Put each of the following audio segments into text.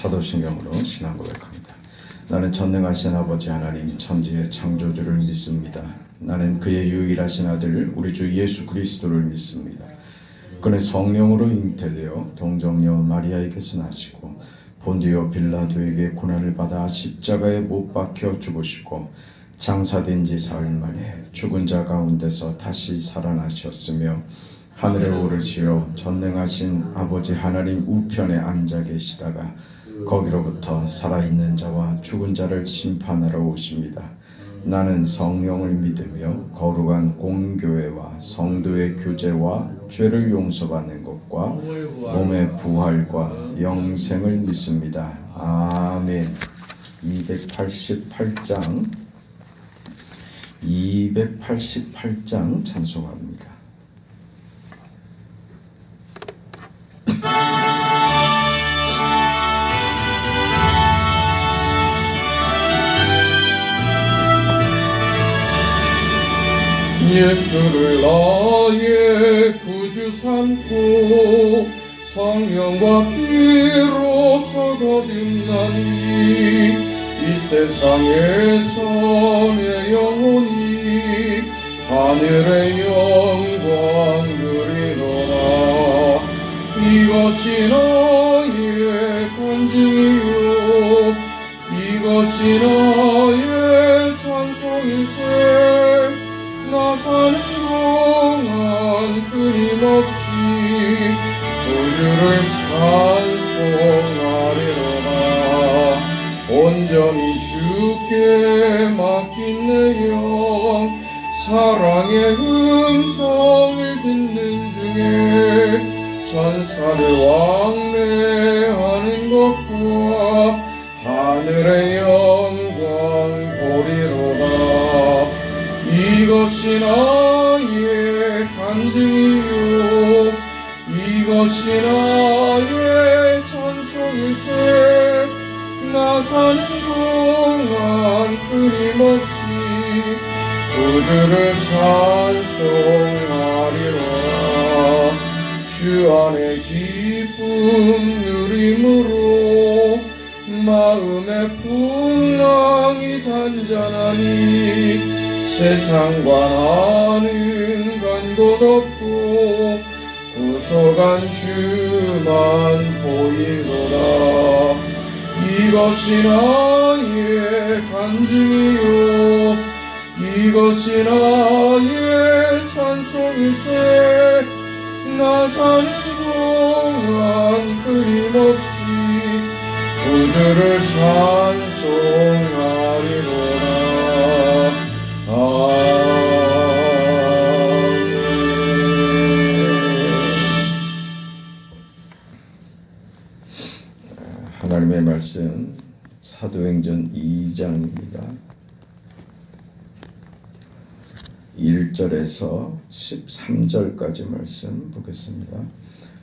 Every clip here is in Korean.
사도신경으로 신앙 고백합니다. 나는 전능하신 아버지 하나님 천지의 창조주를 믿습니다. 나는 그의 유일하신 아들 우리 주 예수 그리스도를 믿습니다. 그는 성령으로 잉태되어 동정녀 마리아에게서 나시고 본디오 빌라도에게 고난을 받아 십자가에 못 박혀 죽으시고 장사된 지 사흘 만에 죽은 자 가운데서 다시 살아나셨으며 하늘에 오르시어 전능하신 아버지 하나님 우편에 앉아 계시다가 거기로부터 살아있는 자와 죽은 자를 심판하러 오십니다. 나는 성령을 믿으며 거룩한 공교회와 성도의 교제와 죄를 용서받는 것과 몸의 부활과 영생을 믿습니다. 아멘. 288장 찬송합니다. 예수를 나의 구주 삼고 성령과 피로서 거듭나니 이 세상에서 내 영혼이 하늘의 영광 누리노라. 이것이 나의 간증이요 이것이 나의 찬송이세. 나 사는 동안 끊임없이 구주를 찬송하리로다. 온전히 주께 맡긴 내 영 사랑의 음성을 듣는 중에 천사들 왕래하는 것과 하늘의 영광 보리로다. 이것이 나의 간증이요 이것이 나의 찬송이세. 나 사는 동안 끊임없이 구주를 찬송하리라. 주 안에 기쁨 누림으로 마음의 풍랑이 잔잔하니 세상과 나는 간 곳 없고 구속한 주만 보이노라. 이것이 나의 간증이요 이것이 나의 찬송이세. 나 사는 동안 끊임없이 구주를 찬송하리로라. 하나님의 말씀 사도행전 2장입니다. 1절에서 13절까지 말씀 보겠습니다.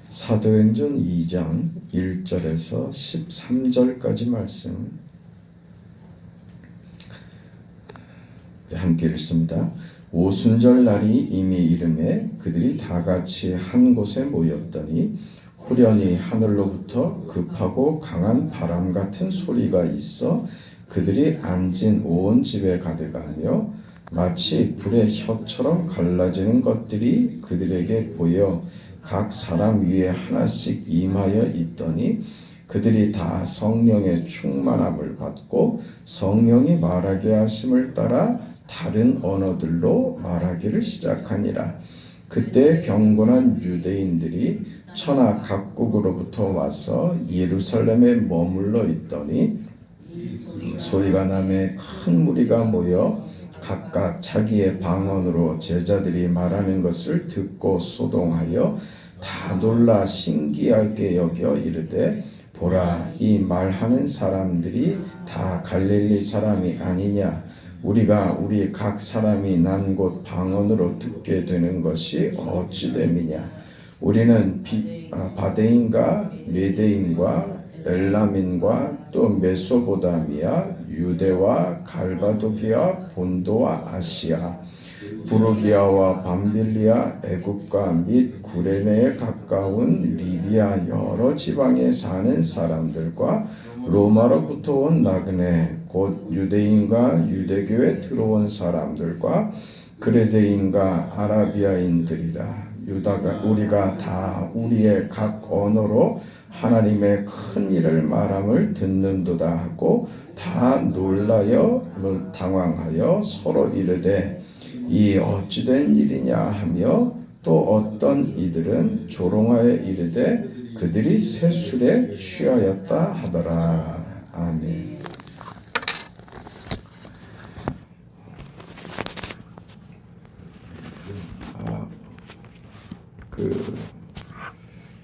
사도행전 2장 1절에서 13절까지 말씀 함께 읽습니다. 오순절 날이 이미 이르매 그들이 다 같이 한 곳에 모였더니 후련히 하늘로부터 급하고 강한 바람 같은 소리가 있어 그들이 앉은 온 집에 가득하며 마치 불의 혀처럼 갈라지는 것들이 그들에게 보여 각 사람 위에 하나씩 임하여 있더니 그들이 다 성령의 충만함을 받고 성령이 말하게 하심을 따라 다른 언어들로 말하기를 시작하니라. 그때 경건한 유대인들이 천하 각국으로부터 와서 예루살렘에 머물러 있더니 소리가 나매 큰 무리가 모여 각각 자기의 방언으로 제자들이 말하는 것을 듣고 소동하여 다 놀라 신기하게 여겨 이르되 보라, 이 말하는 사람들이 다 갈릴리 사람이 아니냐? 우리가 우리 각 사람이 난 곳 방언으로 듣게 되는 것이 어찌 됨이냐? 우리는 바데인과 메데인과 엘람인과 또 메소보다미아, 유대와 갈바도기아, 본도와 아시아, 부르기아와 밤빌리아, 애굽과 및 구레네에 가까운 리비아 여러 지방에 사는 사람들과 로마로부터 온 나그네 곧 유대인과 유대교에 들어온 사람들과 그레데인과 아라비아인들이라. 유다가 우리가 다 우리의 각 언어로 하나님의 큰 일을 말함을 듣는도다 하고 다 놀라여 당황하여 서로 이르되 이 어찌된 일이냐 하며 또 어떤 이들은 조롱하여 이르되 그들이 새 술에 취하였다 하더라. 아멘.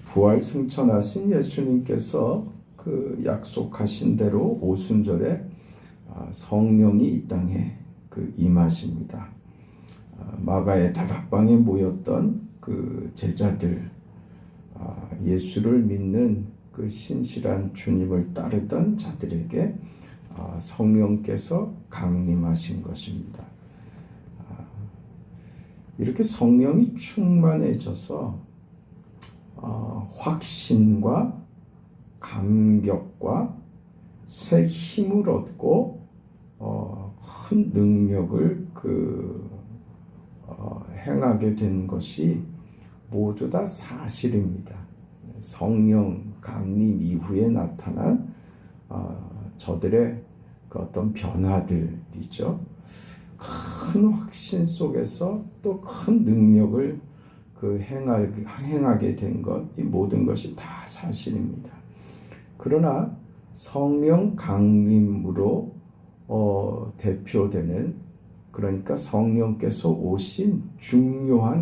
부활 승천하신 예수님께서 그 약속하신 대로 오순절에 성령이 이 땅에 임하십니다. 마가의 다락방에 모였던 그 제자들, 예수를 믿는 그 신실한 주님을 따르던 자들에게 성령께서 강림하신 것입니다. 이렇게 성령이 충만해져서 확신과 감격과 새 힘을 얻고 큰 능력을 행하게 된 것이 모두 다 사실입니다. 성령 강림 이후에 나타난 저들의 그 어떤 변화들이죠. 큰 확신 속에서 또 큰 능력을 행하게 된 것, 이 모든 것이 다 사실입니다. 그러나 성령 강림으로 대표되는, 그러니까 성령께서 오신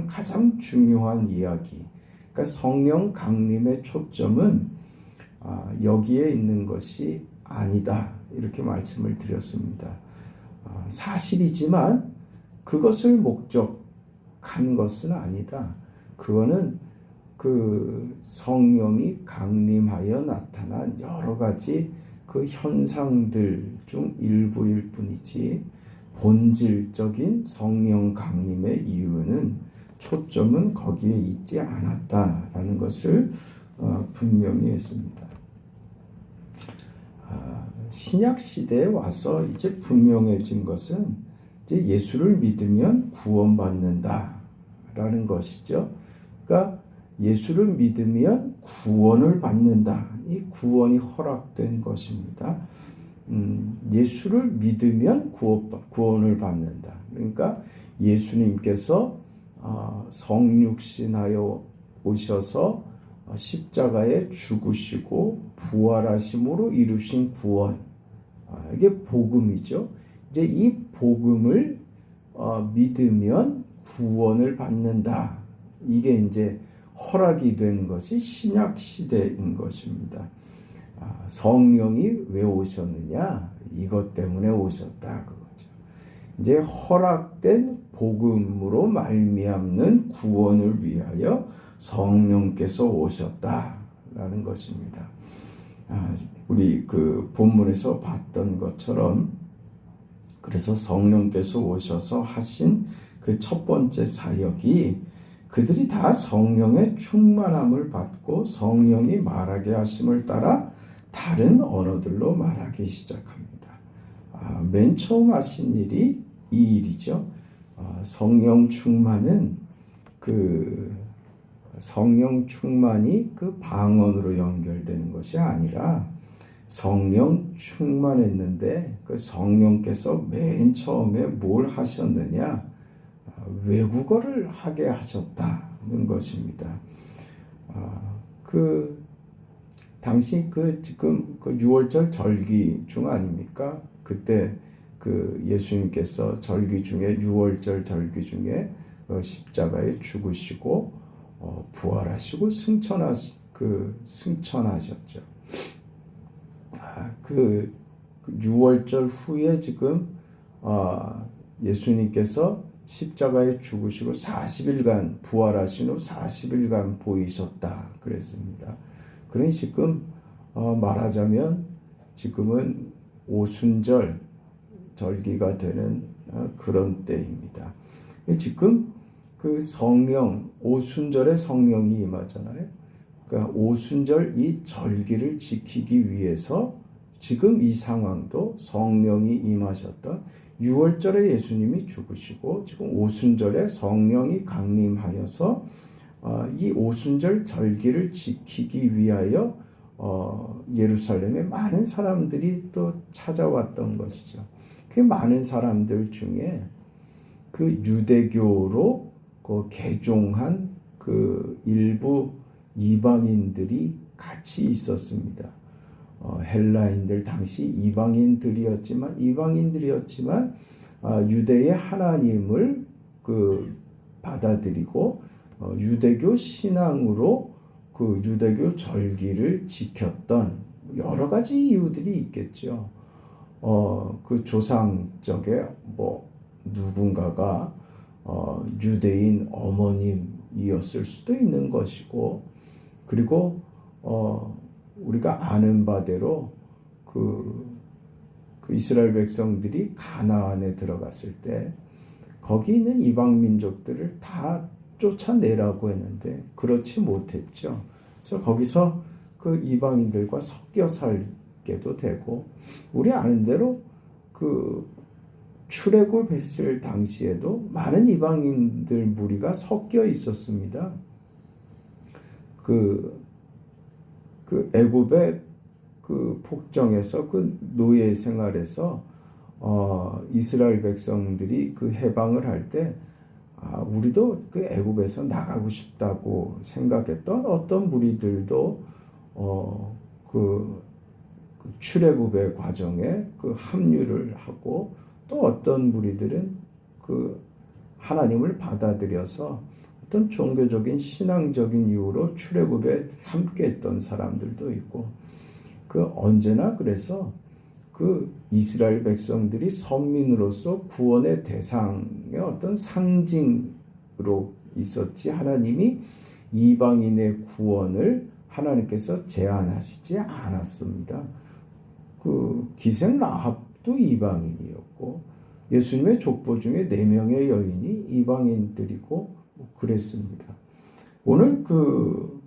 가장 중요한 이야기, 그러니까 성령 강림의 초점은 여기에 있는 것이 아니다, 이렇게 말씀을 드렸습니다. 사실이지만 그것을 목적한 것은 아니다. 그거는 그 성령이 강림하여 나타난 여러 가지 그 현상들 중 일부일 뿐이지, 본질적인 성령 강림의 이유는, 초점은 거기에 있지 않았다라는 것을 분명히 했습니다. 신약 시대에 와서 이제 분명해진 것은 이제 예수를 믿으면 구원받는다라는 것이죠. 그러니까 예수를 믿으면 구원을 받는다. 이 구원이 허락된 것입니다. 예수를 믿으면 구원을 받는다. 그러니까 예수님께서 성육신하여 오셔서 십자가에 죽으시고 부활하심으로 이루신 구원, 이게 복음이죠. 이제 이 복음을 믿으면 구원을 받는다. 이게 이제 허락이 된 것이 신약 시대인 것입니다. 성령이 왜 오셨느냐? 이것 때문에 오셨다, 그거죠. 이제 허락된 복음으로 말미암는 구원을 위하여 성령께서 오셨다라는 것입니다. 우리 그 본문에서 봤던 것처럼, 그래서 성령께서 오셔서 하신 그 첫 번째 사역이, 그들이 다 성령의 충만함을 받고 성령이 말하게 하심을 따라 다른 언어들로 말하기 시작합니다. 맨 처음 하신 일이 이 일이죠. 성령 충만은 성령 충만이 그 방언으로 연결되는 것이 아니라, 성령 충만했는데 그 성령께서 맨 처음에 뭘 하셨느냐? 외국어를 하게 하셨다는 것입니다. 당시 지금 6월절 절기 중 아닙니까? 그때 예수님께서 절기 중에 6월절 절기 중에 십자가에 죽으시고 부활하시고 승천하셨죠. 6월절 후에 지금 예수님께서 십자가에 죽으시고 40일간 부활하신 후 40일간 보이셨다 그랬습니다. 그러니 지금 말하자면 지금은 오순절 절기가 되는 그런 때입니다. 지금 그 성령, 오순절에 성령이 임하잖아요. 그러니까 오순절 이 절기를 지키기 위해서 지금 이 상황도 성령이 임하셨던 6월절에 예수님이 죽으시고 지금 오순절에 성령이 강림하여서 이 오순절 절기를 지키기 위하여 예루살렘에 많은 사람들이 또 찾아왔던 것이죠. 그 많은 사람들 중에 그 유대교로 그 개종한 그 일부 이방인들이 같이 있었습니다. 헬라인들 당시 이방인들이었지만 유대의 하나님을 그 받아들이고 유대교 신앙으로 그 유대교 절기를 지켰던 여러 가지 이유들이 있겠죠. 그 조상적에 뭐 누군가가 유대인 어머님이었을 수도 있는 것이고, 그리고 우리가 아는 바대로 그 이스라엘 백성들이 가나안에 들어갔을 때 거기 있는 이방 민족들을 다 쫓아내라고 했는데 그렇지 못했죠. 그래서 거기서 그 이방인들과 섞여 살게도 되고, 우리 아는 대로 그 출애굽했을 당시에도 많은 이방인들 무리가 섞여 있었습니다. 그 애굽의 그 폭정에서 그 노예 생활에서 이스라엘 백성들이 그 해방을 할 때 우리도 그 애굽에서 나가고 싶다고 생각했던 어떤 무리들도 그 출애굽의 과정에 그 합류를 하고, 또 어떤 무리들은 그 하나님을 받아들여서 어떤 종교적인 신앙적인 이유로 출애굽에 함께했던 사람들도 있고, 그 언제나 그래서 그 이스라엘 백성들이 선민으로서 구원의 대상의 어떤 상징으로 있었지, 하나님이 이방인의 구원을 하나님께서 제한하시지 않았습니다. 그 기생 라합도 이방인이었고, 예수님의 족보 중에 4명의 여인이 이방인들이고 그랬습니다. 오늘 그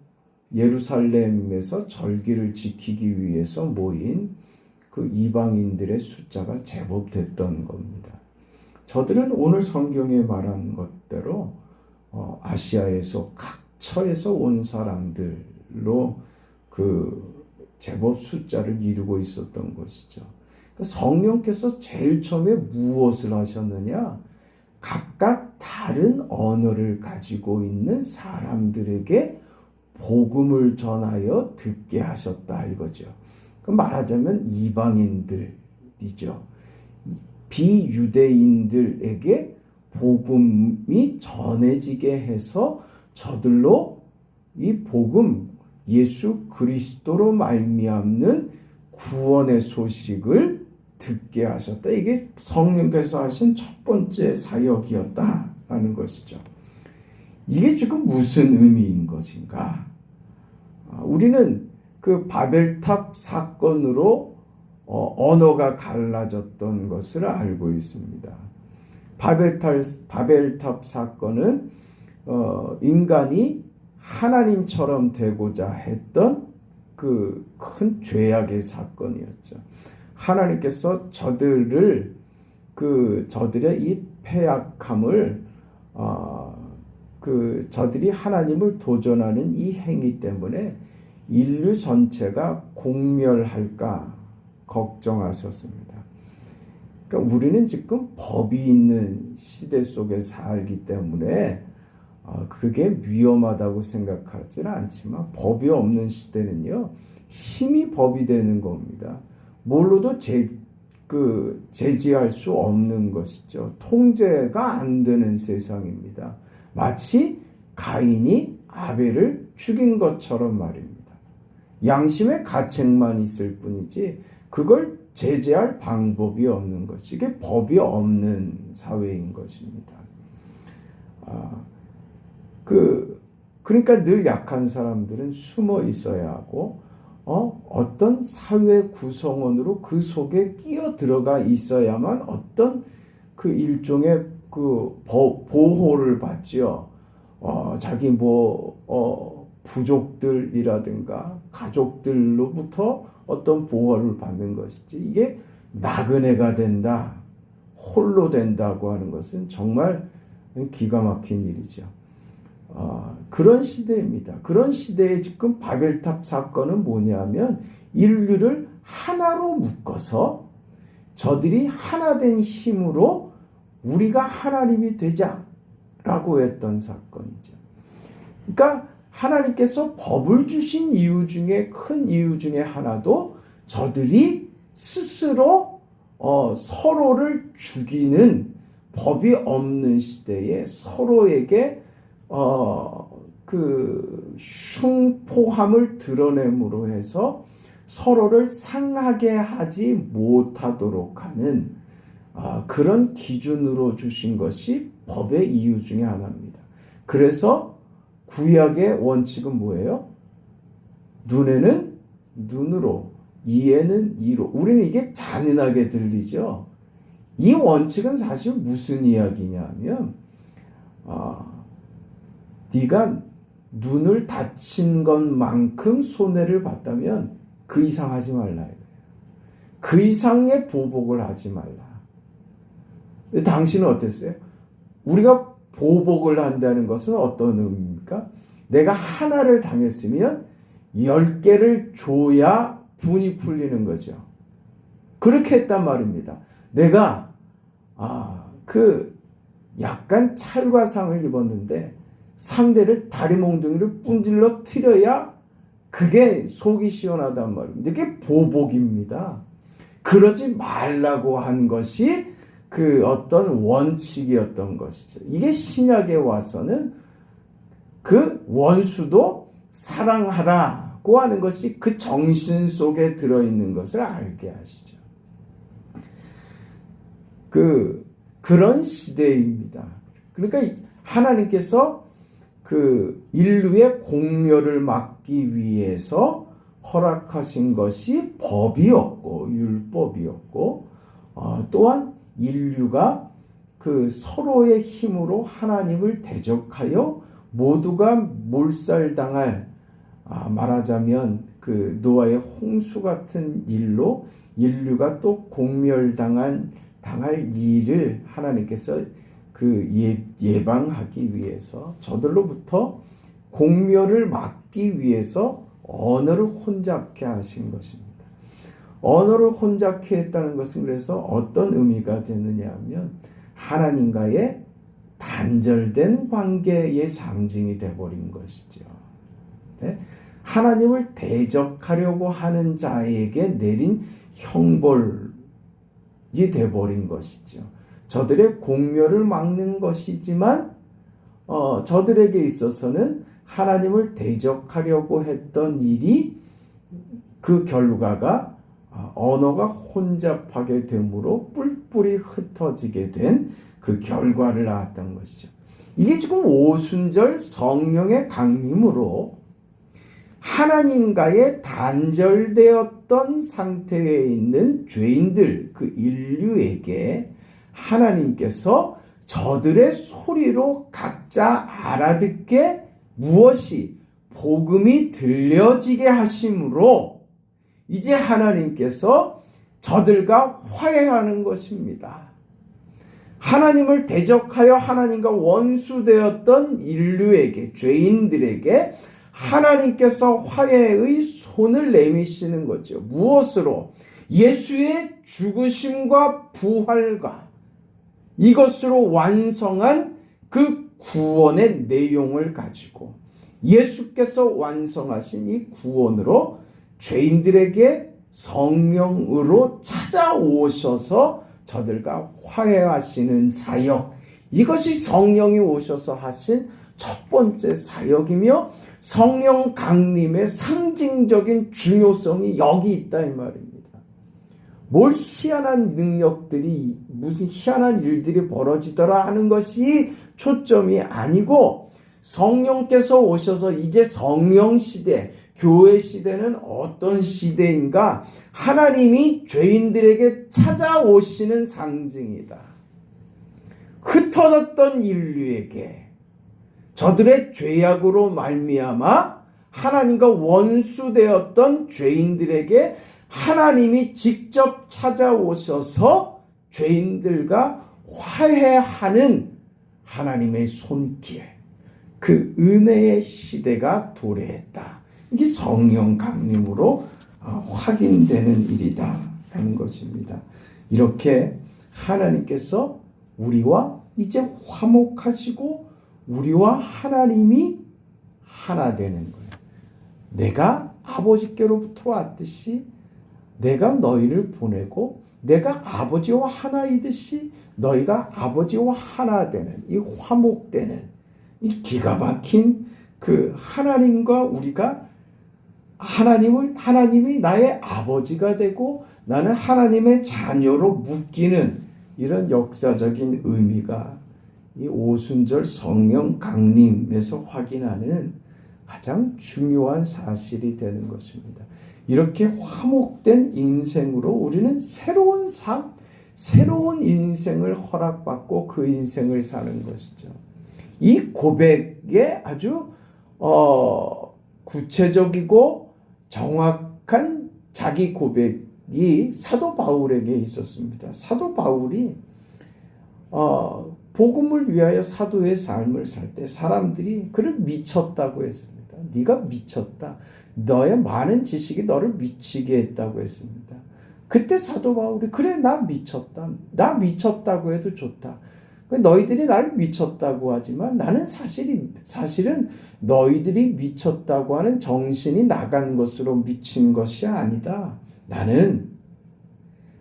예루살렘에서 절기를 지키기 위해서 모인 그 이방인들의 숫자가 제법 됐던 겁니다. 저들은 오늘 성경에 말한 것대로 아시아에서 각처에서 온 사람들로 그 제법 숫자를 이루고 있었던 것이죠. 그러니까 성령께서 제일 처음에 무엇을 하셨느냐? 각각 다른 언어를 가지고 있는 사람들에게 복음을 전하여 듣게 하셨다 이거죠. 말하자면 이방인들이죠. 비유대인들에게 복음이 전해지게 해서 저들로 이 복음, 예수 그리스도로 말미암는 구원의 소식을 듣게 하셨다. 이게 성령께서 하신 첫 번째 사역이었다라는 것이죠. 이게 지금 무슨 의미인 것인가? 우리는 그 바벨탑 사건으로 언어가 갈라졌던 것을 알고 있습니다. 바벨탑 사건은 인간이 하나님처럼 되고자 했던 그 큰 죄악의 사건이었죠. 하나님께서 저들의 이 패약함을 저들이 하나님을 도전하는 이 행위 때문에 인류 전체가 공멸할까 걱정하셨습니다. 그러니까 우리는 지금 법이 있는 시대 속에 살기 때문에 그게 위험하다고 생각하지는 않지만, 법이 없는 시대는요, 힘이 법이 되는 겁니다. 뭘로도 제지할 수 없는 것이죠. 통제가 안 되는 세상입니다. 마치 가인이 아벨을 죽인 것처럼 말입니다. 양심의 가책만 있을 뿐이지 그걸 제재할 방법이 없는 것이, 이게 법이 없는 사회인 것입니다. 그러니까 늘 약한 사람들은 숨어 있어야 하고, 어떤 사회 구성원으로 그 속에 끼어 들어가 있어야만 어떤 그 일종의 보호를 받죠. 자기 부족들이라든가 가족들로부터 어떤 보호를 받는 것이지, 이게 나그네가 된다, 홀로 된다고 하는 것은 정말 기가 막힌 일이죠. 그런 시대입니다. 그런 시대에 지금 바벨탑 사건은 뭐냐면 인류를 하나로 묶어서 저들이 하나된 힘으로 우리가 하나님이 되자라고 했던 사건이죠. 그러니까 하나님께서 법을 주신 이유 중에 큰 이유 중에 하나도 저들이 스스로 서로를 죽이는 법이 없는 시대에 서로에게 그 흉포함을 드러냄으로 해서 서로를 상하게 하지 못하도록 하는 그런 기준으로 주신 것이 법의 이유 중에 하나입니다. 그래서 구약의 원칙은 뭐예요? 눈에는 눈으로, 이에는 이로. 우리는 이게 잔인하게 들리죠. 이 원칙은 사실 무슨 이야기냐면 네가 눈을 다친 것만큼 손해를 봤다면 그 이상 하지 말라. 그 이상의 보복을 하지 말라. 당신은 어땠어요? 우리가 보복을 한다는 것은 어떤 의미입니까? 내가 하나를 당했으면 10개를 줘야 분이 풀리는 거죠. 그렇게 했단 말입니다. 내가 약간 찰과상을 입었는데 상대를 다리 몽둥이를 분질러 틀어야 그게 속이 시원하단 말입니다. 이게 보복입니다. 그러지 말라고 한 것이 그 어떤 원칙이었던 것이죠. 이게 신약에 와서는 그 원수도 사랑하라고 하는 것이 그 정신 속에 들어있는 것을 알게 하시죠. 그런 시대입니다. 그러니까 하나님께서 그 인류의 공멸을 막기 위해서 허락하신 것이 법이었고 율법이었고, 또한 인류가 그 서로의 힘으로 하나님을 대적하여 모두가 몰살당할, 말하자면 그 노아의 홍수 같은 일로 인류가 또 공멸당할 일을 하나님께서 그 예방하기 위해서 저들로부터 공멸을 막기 위해서 언어를 혼잡케 하신 것입니다. 언어를 혼잡케 했다는 것은 그래서 어떤 의미가 되느냐 하면 하나님과의 단절된 관계의 상징이 되어버린 것이죠. 네? 하나님을 대적하려고 하는 자에게 내린 형벌이 되어버린 것이죠. 저들의 공멸을 막는 것이지만 저들에게 있어서는 하나님을 대적하려고 했던 일이 그 결과가 언어가 혼잡하게 되므로 뿔뿔이 흩어지게 된 그 결과를 낳았던 것이죠. 이게 지금 오순절 성령의 강림으로 하나님과의 단절되었던 상태에 있는 죄인들, 그 인류에게 하나님께서 저들의 소리로 각자 알아듣게 무엇이 복음이 들려지게 하심으로 이제 하나님께서 저들과 화해하는 것입니다. 하나님을 대적하여 하나님과 원수되었던 인류에게, 죄인들에게 하나님께서 화해의 손을 내미시는 거죠. 무엇으로? 예수의 죽으심과 부활과 이것으로 완성한 그 구원의 내용을 가지고 예수께서 완성하신 이 구원으로 죄인들에게 성령으로 찾아오셔서 저들과 화해하시는 사역, 이것이 성령이 오셔서 하신 첫 번째 사역이며 성령 강림의 상징적인 중요성이 여기 있다 이 말입니다. 뭘 희한한 능력들이, 무슨 희한한 일들이 벌어지더라 하는 것이 초점이 아니고 성령께서 오셔서 이제 성령 시대, 교회 시대는 어떤 시대인가? 하나님이 죄인들에게 찾아오시는 상징이다. 흩어졌던 인류에게 저들의 죄악으로 말미암아 하나님과 원수되었던 죄인들에게 하나님이 직접 찾아오셔서 죄인들과 화해하는 하나님의 손길, 그 은혜의 시대가 도래했다. 이게 성령 강림으로 확인되는 일이다 하는 것입니다. 이렇게 하나님께서 우리와 이제 화목하시고 우리와 하나님이 하나 되는 거예요. 내가 아버지께로부터 왔듯이 내가 너희를 보내고 내가 아버지와 하나이듯이 너희가 아버지와 하나 되는 이 화목되는 이 기가 막힌 그 하나님과 우리가 하나님이 나의 아버지가 되고 나는 하나님의 자녀로 묶이는 이런 역사적인 의미가 이 오순절 성령 강림에서 확인하는 가장 중요한 사실이 되는 것입니다. 이렇게 화목된 인생으로 우리는 새로운 삶, 새로운 인생을 허락받고 그 인생을 사는 것이죠. 이 고백에 아주 구체적이고 정확한 자기 고백이 사도 바울에게 있었습니다. 사도 바울이 복음을 위하여 사도의 삶을 살 때 사람들이 그를 미쳤다고 했습니다. 네가 미쳤다. 너의 많은 지식이 너를 미치게 했다고 했습니다. 그때 사도 바울이 그래 나 미쳤다. 나 미쳤다고 해도 좋다. 너희들이 나를 미쳤다고 하지만 나는 사실은 너희들이 미쳤다고 하는 정신이 나간 것으로 미친 것이 아니다. 나는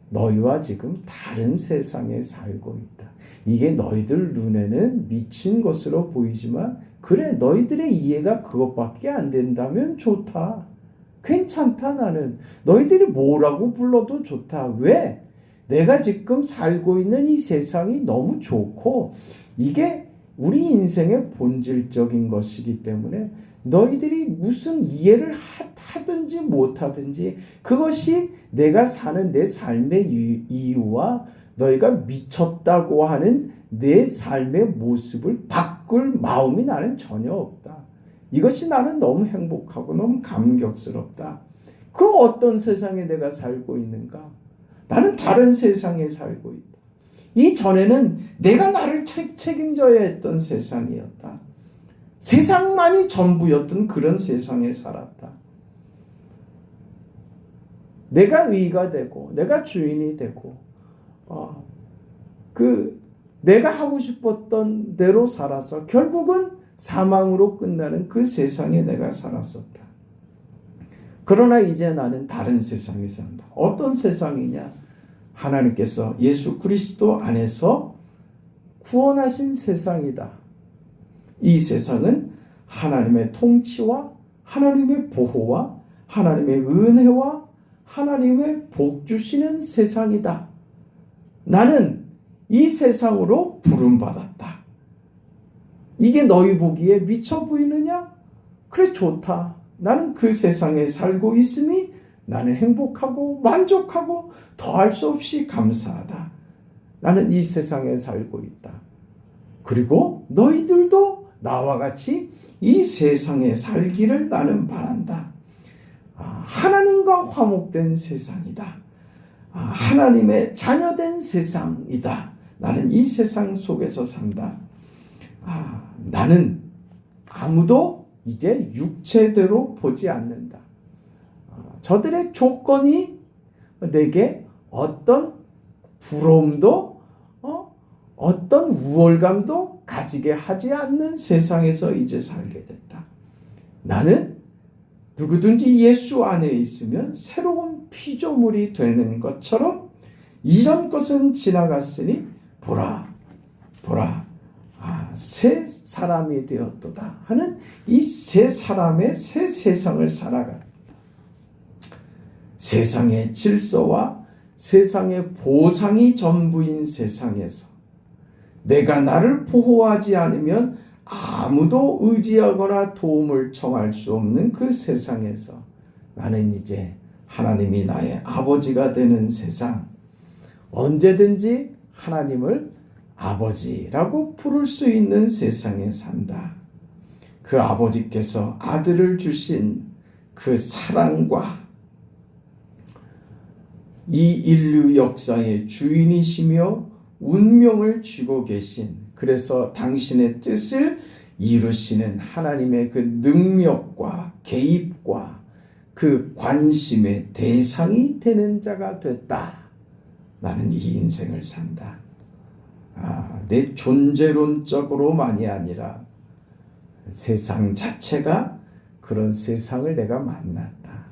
너희와 지금 다른 세상에 살고 있다. 이게 너희들 눈에는 미친 것으로 보이지만 그래 너희들의 이해가 그것밖에 안 된다면 좋다. 괜찮다. 나는 너희들이 뭐라고 불러도 좋다. 왜? 내가 지금 살고 있는 이 세상이 너무 좋고 이게 우리 인생의 본질적인 것이기 때문에 너희들이 무슨 이해를 하든지 못하든지 그것이 내가 사는 내 삶의 이유와 너희가 미쳤다고 하는 내 삶의 모습을 바꿀 마음이 나는 전혀 없다. 이것이 나는 너무 행복하고 너무 감격스럽다. 그럼 어떤 세상에 내가 살고 있는가? 나는 다른 세상에 살고 있다. 이전에는 내가 나를 책임져야 했던 세상이었다. 세상만이 전부였던 그런 세상에 살았다. 내가 의가 되고 내가 주인이 되고 내가 하고 싶었던 대로 살아서 결국은 사망으로 끝나는 그 세상에 내가 살았었다. 그러나 이제 나는 다른 세상에 산다. 어떤 세상이냐? 하나님께서 예수 그리스도 안에서 구원하신 세상이다. 이 세상은 하나님의 통치와 하나님의 보호와 하나님의 은혜와 하나님의 복 주시는 세상이다. 나는 이 세상으로 부름받았다. 이게 너희 보기에 미쳐 보이느냐? 그래 좋다. 나는 그 세상에 살고 있음이 나는 행복하고 만족하고 더할 수 없이 감사하다. 나는 이 세상에 살고 있다. 그리고 너희들도 나와 같이 이 세상에 살기를 나는 바란다. 하나님과 화목된 세상이다. 하나님의 자녀된 세상이다. 나는 이 세상 속에서 산다. 나는 아무도 이제 육체대로 보지 않는다. 저들의 조건이 내게 어떤 부러움도 어떤 우월감도 가지게 하지 않는 세상에서 이제 살게 됐다. 나는 누구든지 예수 안에 있으면 새로운 피조물이 되는 것처럼 이전 것은 지나갔으니 보라 새 사람이 되었도다 하는 이 새 사람의 새 세상을 살아간다. 세상의 질서와 세상의 보상이 전부인 세상에서 내가 나를 보호하지 않으면 아무도 의지하거나 도움을 청할 수 없는 그 세상에서 나는 이제 하나님이 나의 아버지가 되는 세상, 언제든지 하나님을 아버지라고 부를 수 있는 세상에 산다. 그 아버지께서 아들을 주신 그 사랑과 이 인류 역사의 주인이시며 운명을 쥐고 계신, 그래서 당신의 뜻을 이루시는 하나님의 그 능력과 개입과 그 관심의 대상이 되는 자가 됐다. 나는 이 인생을 산다. 내 존재론적으로만이 아니라 세상 자체가 그런 세상을 내가 만났다.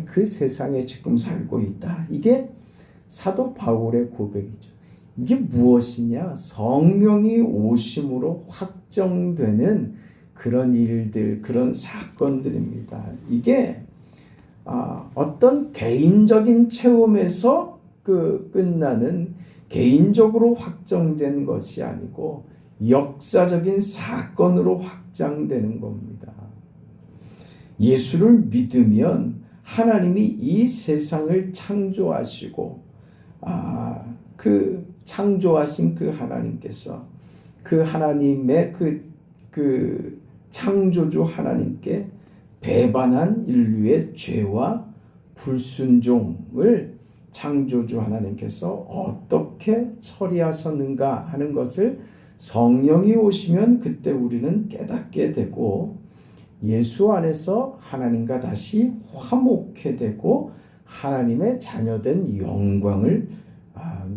그 세상에 지금 살고 있다. 이게 사도 바울의 고백이죠. 이게 무엇이냐? 성령이 오심으로 확정되는 그런 일들, 그런 사건들입니다. 이게 어떤 개인적인 체험에서 끝나는, 개인적으로 확정된 것이 아니고 역사적인 사건으로 확장되는 겁니다. 예수를 믿으면 하나님이 이 세상을 창조하시고 그 창조하신 그 하나님께서 그 하나님의 그 창조주 하나님께 배반한 인류의 죄와 불순종을 창조주 하나님께서 어떻게 처리하셨는가 하는 것을 성령이 오시면 그때 우리는 깨닫게 되고, 예수 안에서 하나님과 다시 화목해 되고 하나님의 자녀된 영광을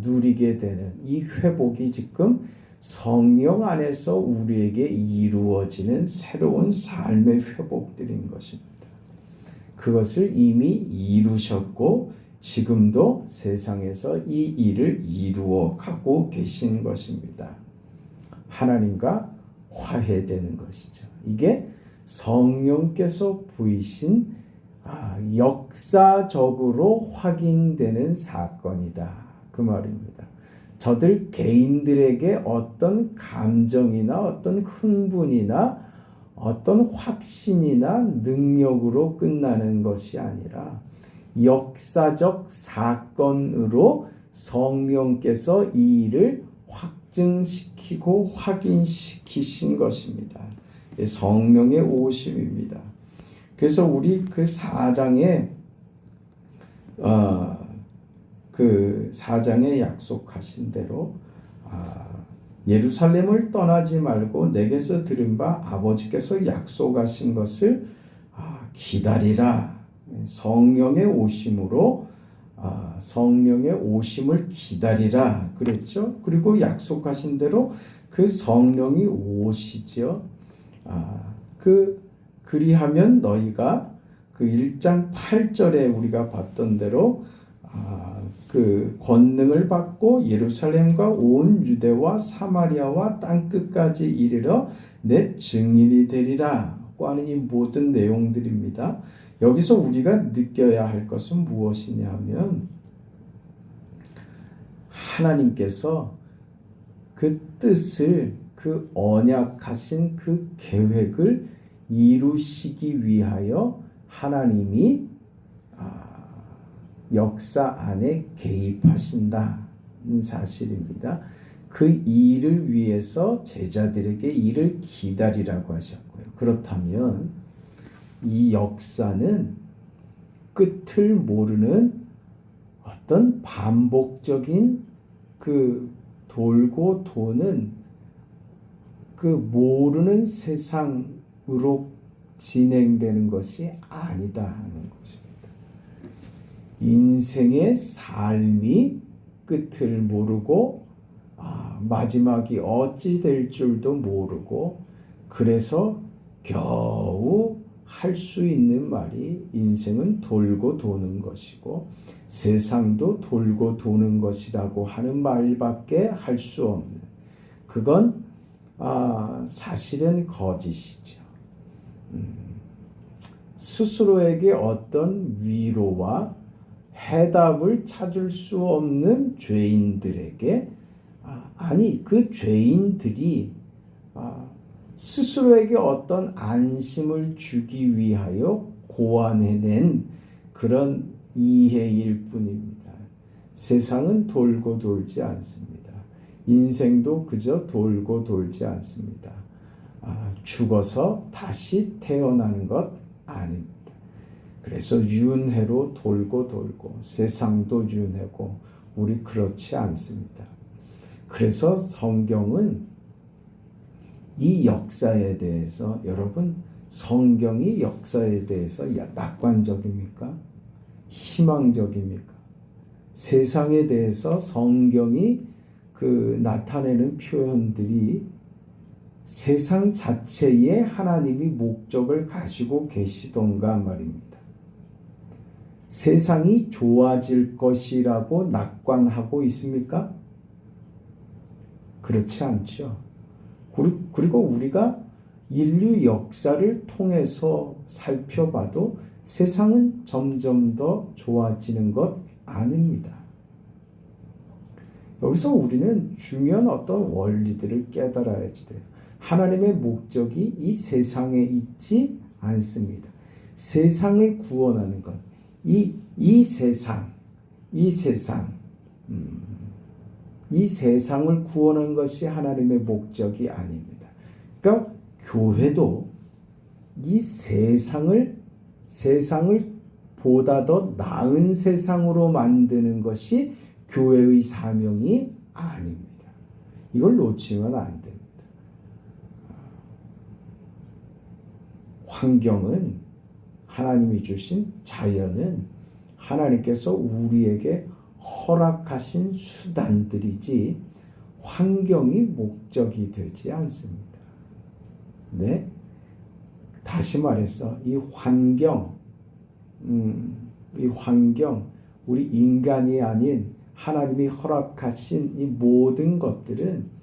누리게 되는 이 회복이 지금 성령 안에서 우리에게 이루어지는 새로운 삶의 회복들인 것입니다. 그것을 이미 이루셨고 지금도 세상에서 이 일을 이루어 가고 계신 것입니다. 하나님과 화해되는 것이죠. 이게 성령께서 보이신 역사적으로 확인되는 사건이다. 그 말입니다. 저들 개인들에게 어떤 감정이나 어떤 흥분이나 어떤 확신이나 능력으로 끝나는 것이 아니라 역사적 사건으로 성령께서 이 일을 확증시키고 확인시키신 것입니다. 성령의 오심입니다. 그래서 우리 그 4장에 그 4장에 약속하신 대로 예루살렘을 떠나지 말고 내게서 들은 바 아버지께서 약속하신 것을 기다리라. 성령의 오심으로 성령의 오심을 기다리라 그랬죠. 그리고 약속하신 대로 그 성령이 오시죠. 그리하면 너희가 그 1장 8절에 우리가 봤던 대로 그 권능을 받고 예루살렘과 온 유대와 사마리아와 땅끝까지 이르러 내 증인이 되리라고 하는 이 모든 내용들입니다. 여기서 우리가 느껴야 할 것은 무엇이냐 하면 하나님께서 그 뜻을, 그 언약하신 그 계획을 이루시기 위하여 하나님이 역사 안에 개입하신다는 사실입니다. 그 일을 위해서 제자들에게 이를 기다리라고 하셨고요. 그렇다면 이 역사는 끝을 모르는 어떤 반복적인 그 돌고 도는 그 모르는 세상으로 진행되는 것이 아니다 하는 것입니다. 인생의 삶이 끝을 모르고 마지막이 어찌 될 줄도 모르고, 그래서 겨우 할 수 있는 말이 인생은 돌고 도는 것이고 세상도 돌고 도는 것이라고 하는 말밖에 할 수 없는, 그건 사실은 거짓이죠. 스스로에게 어떤 위로와 해답을 찾을 수 없는 죄인들에게, 아니 그 죄인들이 스스로에게 어떤 안심을 주기 위하여 고안해낸 그런 이해일 뿐입니다. 세상은 돌고 돌지 않습니다. 인생도 그저 돌고 돌지 않습니다. 죽어서 다시 태어나는 것 아닙니다. 그래서 윤회로 돌고 돌고 세상도 윤회고 우리 그렇지 않습니다. 그래서 성경은 이 역사에 대해서 여러분 성경이 역사에 대해서 낙관적입니까? 희망적입니까? 세상에 대해서 성경이 나타내는 표현들이 세상 자체에 하나님이 목적을 가지고 계시던가 말입니다. 세상이 좋아질 것이라고 낙관하고 있습니까? 그렇지 않죠. 그리고 우리가 인류 역사를 통해서 살펴봐도 세상은 점점 더 좋아지는 것 아닙니다. 여기서 우리는 중요한 어떤 원리들을 깨달아야지 돼요. 하나님의 목적이 이 세상에 있지 않습니다. 세상을 구원하는 것, 이 세상을 구원하는 것이 하나님의 목적이 아닙니다. 그러니까 교회도 이 세상을 보다 더 나은 세상으로 만드는 것이 교회의 사명이 아닙니다. 이걸 놓치면 안 됩니다. 환경은 하나님이 주신 자연은 하나님께서 우리에게 허락하신 수단들이지 환경이 목적이 되지 않습니다. 네? 다시 말해서 이 환경, 우리 인간이 아닌 하나님이 허락하신 이 모든 것들은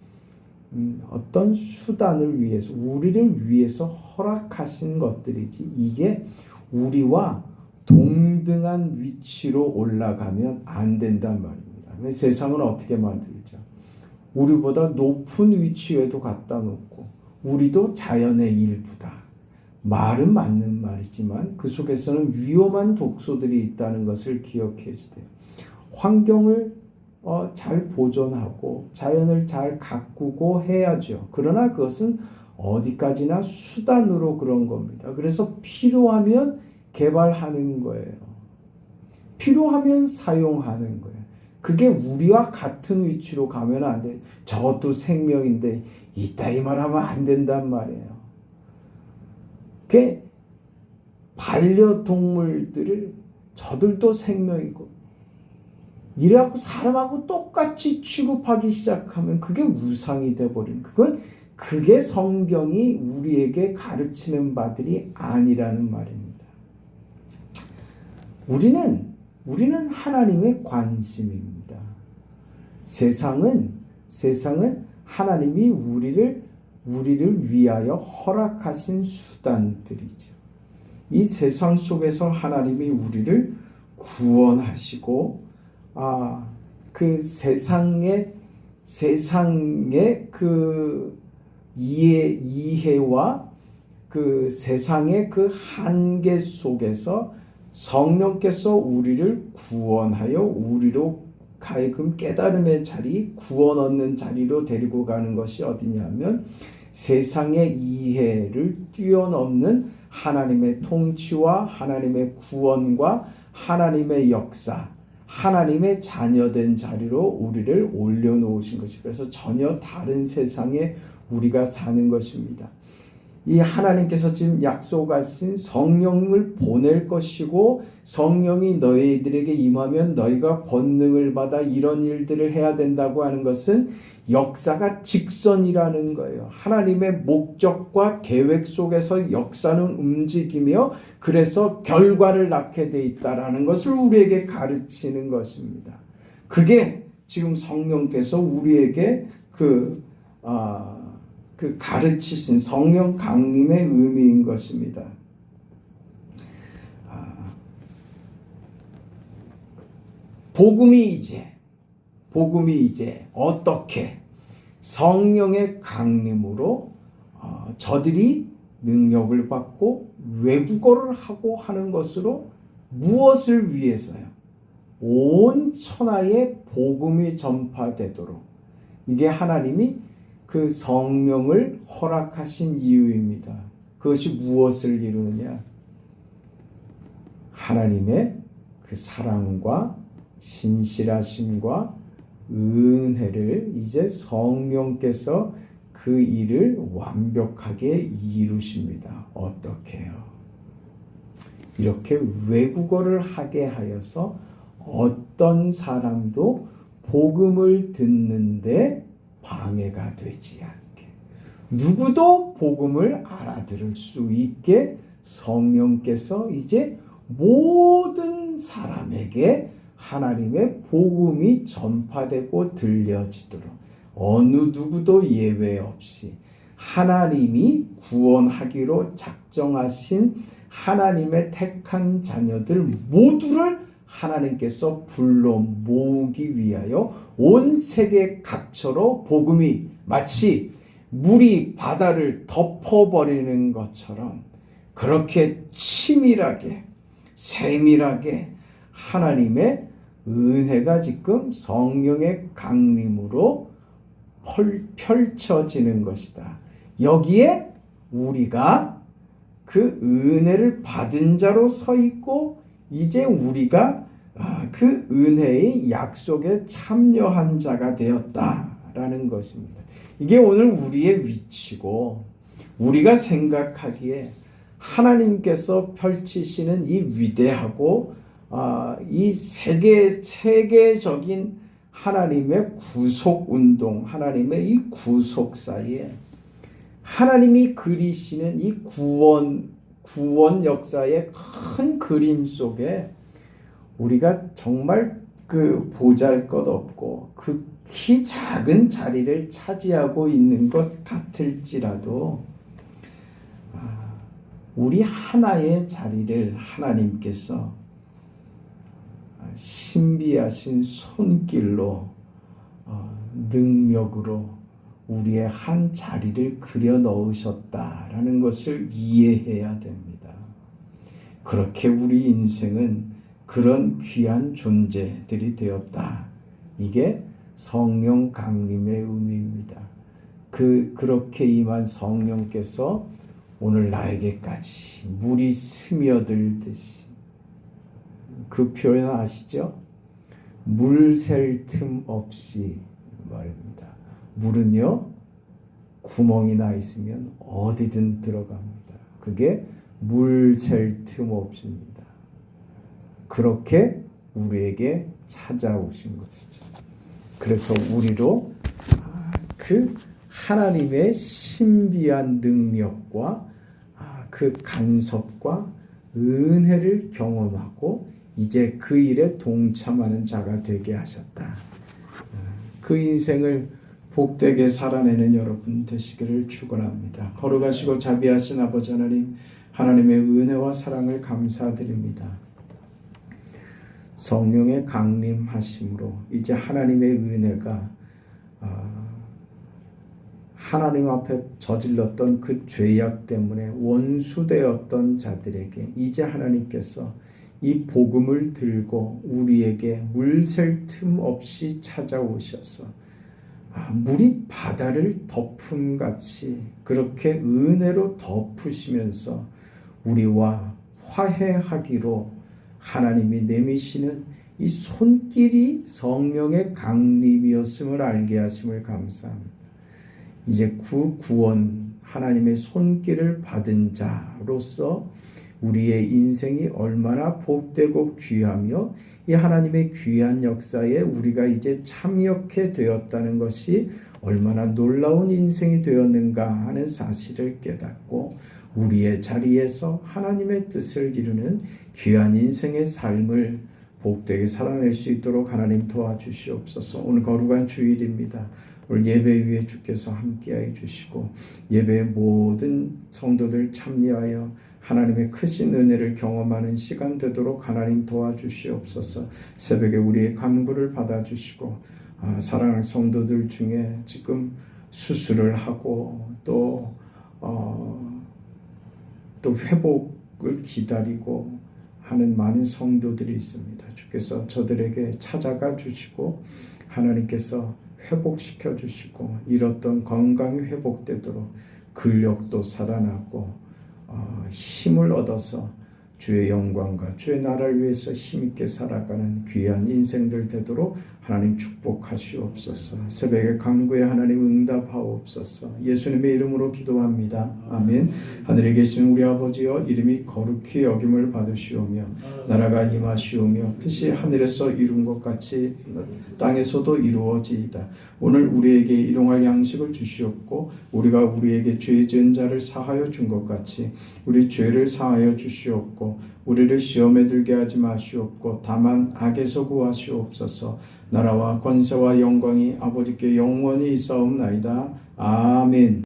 어떤 수단을 위해서 우리를 위해서 허락하신 것들이지 이게 우리와 동등한 위치로 올라가면 안 된단 말입니다. 세상은 어떻게 만들죠? 우리보다 높은 위치에도 갖다 놓고 우리도 자연의 일부다. 말은 맞는 말이지만 그 속에서는 위험한 독소들이 있다는 것을 기억해야 돼요. 환경을 잘 보존하고 자연을 잘 가꾸고 해야죠. 그러나 그것은 어디까지나 수단으로 그런 겁니다. 그래서 필요하면 개발하는 거예요. 필요하면 사용하는 거예요. 그게 우리와 같은 위치로 가면 안 돼. 저것도 생명인데 이따위 말하면 안 된단 말이에요. 그 반려동물들을 저들도 생명이고 이래갖고 사람하고 똑같이 취급하기 시작하면 그게 우상이 돼버리는 그게 성경이 우리에게 가르치는 바들이 아니라는 말입니다. 우리는 하나님의 관심입니다. 세상은 하나님이 우리를 위하여 허락하신 수단들이죠. 이 세상 속에서 하나님이 우리를 구원하시고 그 세상의 그 이해와 그 세상의 그 한계 속에서 성령께서 우리를 구원하여 우리로 하여금 깨달음의 자리, 구원 얻는 자리로 데리고 가는 것이 어디냐면 세상의 이해를 뛰어넘는 하나님의 통치와 하나님의 구원과 하나님의 역사, 하나님의 자녀된 자리로 우리를 올려놓으신 것이 그래서 전혀 다른 세상에 우리가 사는 것입니다. 이 하나님께서 지금 약속하신 성령을 보낼 것이고 성령이 너희들에게 임하면 너희가 권능을 받아 이런 일들을 해야 된다고 하는 것은 역사가 직선이라는 거예요. 하나님의 목적과 계획 속에서 역사는 움직이며 그래서 결과를 낳게 돼 있다라는 것을 우리에게 가르치는 것입니다. 그게 지금 성령께서 우리에게 그 가르치신 성령 강림의 의미인 것입니다. 복음이 이제 어떻게 성령의 강림으로 저들이 능력을 받고 외국어를 하고 하는 것으로 무엇을 위해서요? 온 천하에 복음이 전파되도록 이게 하나님이 그 성령을 허락하신 이유입니다. 그것이 무엇을 이루느냐? 하나님의 그 사랑과 신실하심과 은혜를 이제 성령께서 그 일을 완벽하게 이루십니다. 어떻게요? 이렇게 외국어를 하게 하여서 어떤 사람도 복음을 듣는데 방해가 되지 않게, 누구도 복음을 알아들을 수 있게 성령께서 이제 모든 사람에게 하나님의 복음이 전파되고 들려지도록 어느 누구도 예외 없이 하나님이 구원하기로 작정하신 하나님의 택한 자녀들 모두를 하나님께서 불러 모으기 위하여 온 세계 각처로 복음이 마치 물이 바다를 덮어버리는 것처럼 그렇게 치밀하게 세밀하게 하나님의 은혜가 지금 성령의 강림으로 펼쳐지는 것이다. 여기에 우리가 그 은혜를 받은 자로 서 있고 이제 우리가 그 은혜의 약속에 참여한 자가 되었다라는 것입니다. 이게 오늘 우리의 위치고 우리가 생각하기에 하나님께서 펼치시는 이 위대하고 이 세계적인 하나님의 구속운동, 하나님의 이 구속사에 하나님이 그리시는 이 구원 역사의 큰 그림 속에 우리가 정말 그 보잘것없고 극히 작은 자리를 차지하고 있는 것 같을지라도 우리 하나의 자리를 하나님께서 신비하신 손길로 능력으로 우리의 한 자리를 그려 넣으셨다라는 것을 이해해야 됩니다. 그렇게 우리 인생은 그런 귀한 존재들이 되었다. 이게 성령 강림의 의미입니다. 그렇게 임한 성령께서 오늘 나에게까지 물이 스며들듯이, 그 표현 아시죠? 물 셀 틈 없이 말입니다. 물은요, 구멍이 나 있으면 어디든 들어갑니다. 그게 물 셀 틈 없습니다. 그렇게 우리에게 찾아오신 것이죠. 그래서 우리로 그 하나님의 신비한 능력과 그 간섭과 은혜를 경험하고 이제 그 일에 동참하는 자가 되게 하셨다. 그 인생을 복되게 살아내는 여러분 되시기를 축원합니다. 거룩하시고 자비하신 아버지 하나님, 하나님의 은혜와 사랑을 감사드립니다. 성령의 강림하심으로 이제 하나님의 은혜가 하나님 앞에 저질렀던 그 죄악 때문에 원수되었던 자들에게 이제 하나님께서 이 복음을 들고 우리에게 물 셀 틈 없이 찾아오셔서 물이 바다를 덮음같이 그렇게 은혜로 덮으시면서 우리와 화해하기로 하나님이 내미시는 이 손길이 성령의 강림이었음을 알게 하심을 감사합니다. 이제 구원 하나님의 손길을 받은 자로서 우리의 인생이 얼마나 복되고 귀하며 이 하나님의 귀한 역사에 우리가 이제 참여하게 되었다는 것이 얼마나 놀라운 인생이 되었는가 하는 사실을 깨닫고 우리의 자리에서 하나님의 뜻을 이루는 귀한 인생의 삶을 복되게 살아낼 수 있도록 하나님 도와주시옵소서. 오늘 거룩한 주일입니다. 오늘 예배 위에 주께서 함께하여 주시고 예배의 모든 성도들 참여하여 하나님의 크신 은혜를 경험하는 시간 되도록 하나님 도와주시옵소서. 새벽에 우리의 간구를 받아주시고 사랑하는 성도들 중에 지금 수술을 하고 또 회복을 기다리고 하는 많은 성도들이 있습니다. 주께서 저들에게 찾아가 주시고 하나님께서 회복시켜 주시고 잃었던 건강이 회복되도록 근력도 살아나고 힘을 얻어서 주의 영광과 주의 나라를 위해서 힘있게 살아가는 귀한 인생들 되도록 하나님 축복하시옵소서. 새벽에 간구에 하나님 응답하옵소서. 예수님의 이름으로 기도합니다. 아멘. 하늘에 계신 우리 아버지여, 이름이 거룩히 여김을 받으시오며 나라가 임하시오며 뜻이 하늘에서 이룬 것 같이 땅에서도 이루어지이다. 오늘 우리에게 일용할 양식을 주시옵고 우리가 우리에게 죄 지은 자를 사하여 준 것 같이 우리 죄를 사하여 주시옵고 우리를 시험에 들게 하지 마시옵고 다만 악에서 구하시옵소서. 나라와 권세와 영광이 아버지께 영원히 있사옵나이다. 아멘.